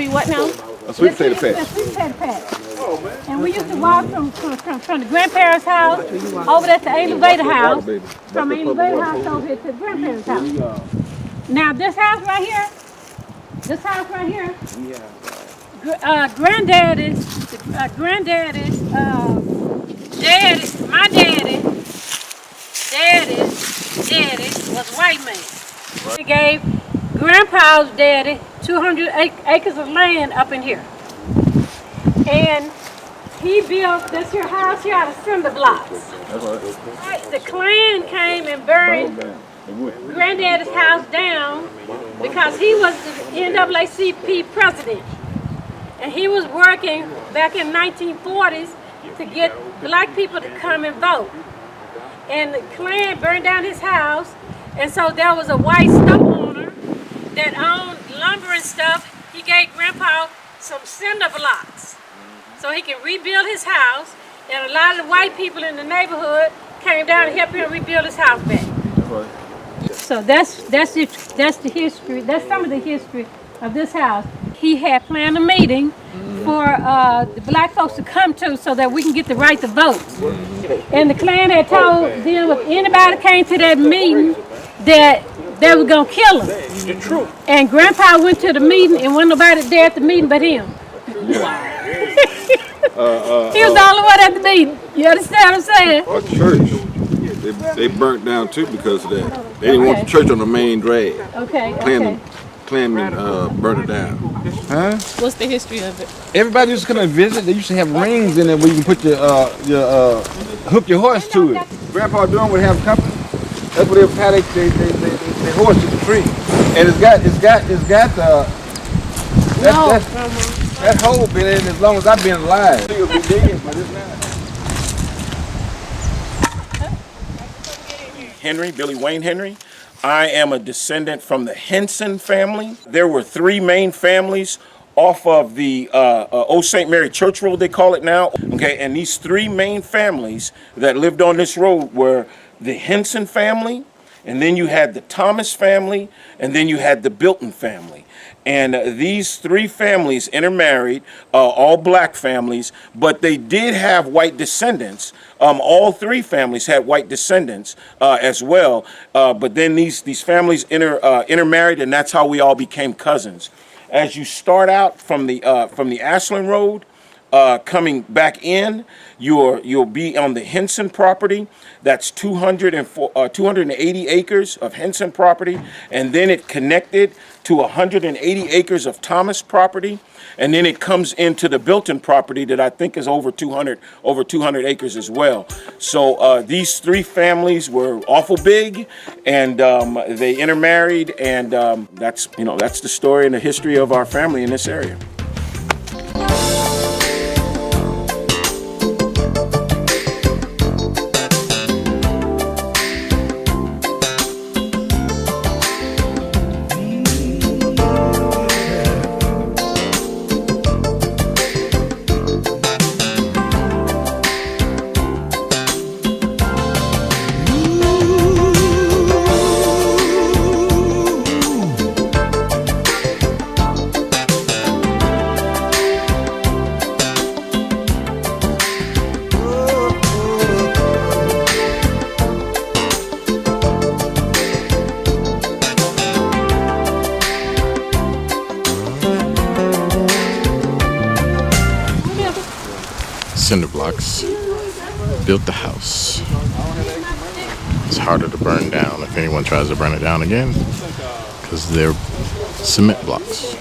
be what now? A sweet potato patch. A sweet potato patch. And we used to walk from the grandparents' house over there to Aunt Louvator house. From Aunt Louvator house over here to the grandparents' house. Now this house right here, granddaddy's my daddy was a white man. He gave Grandpa's daddy 200 acres of land up in here. And he built this here house here out of cinder blocks. The Klan came and burned Granddaddy's house down because he was the NAACP president. And he was working back in 1940s to get black people to come and vote. And the Klan burned down his house, and so there was a white store owner that owned lumber and stuff. He gave Grandpa some cinder blocks so he can rebuild his house, and a lot of the white people in the neighborhood came down to help him rebuild his house back. So that's the history. That's some of the history of this house. He had planned a meeting for the black folks to come to so that we can get the right to vote. And the Klan had told them if anybody came to that meeting that they were going to kill him. And Grandpa went to the meeting and wasn't nobody there at the meeting but him. He was the only one at the meeting. You understand what I'm saying? Our church, they burnt down too because of that. They didn't want the church on the main drag. Klanmen burned it down. Huh? What's the history of it? Everybody used to come and visit. They used to have rings in there where you can put your hook your horse to it. Grandpa Durham would have company. That's what they would tie their horse to the tree. And it's got that hole been in as long as I've been alive. It'll be dead, but it's not. Billy Wayne Henry. I am a descendant from the Henson family. There were three main families off of the Old St. Mary Church Road, they call it now. Okay, and these three main families that lived on this road were the Henson family, and then you had the Thomas family, and then you had the Bilton family. And these three families intermarried, all black families, but they did have white descendants. All three families had white descendants as well. But then these families intermarried, and that's how we all became cousins. As you start out from the Ashland Road, coming back in, you'll be on the Henson property. That's 280 acres of Henson property, and then it connected to 180 acres of Thomas property, and then it comes into the Bilton property that I think is over 200 acres as well. So these three families were awful big, and they intermarried, and that's the story and the history of our family in this area. Cinder blocks built the house. It's harder to burn down if anyone tries to burn it down again because they're cement blocks.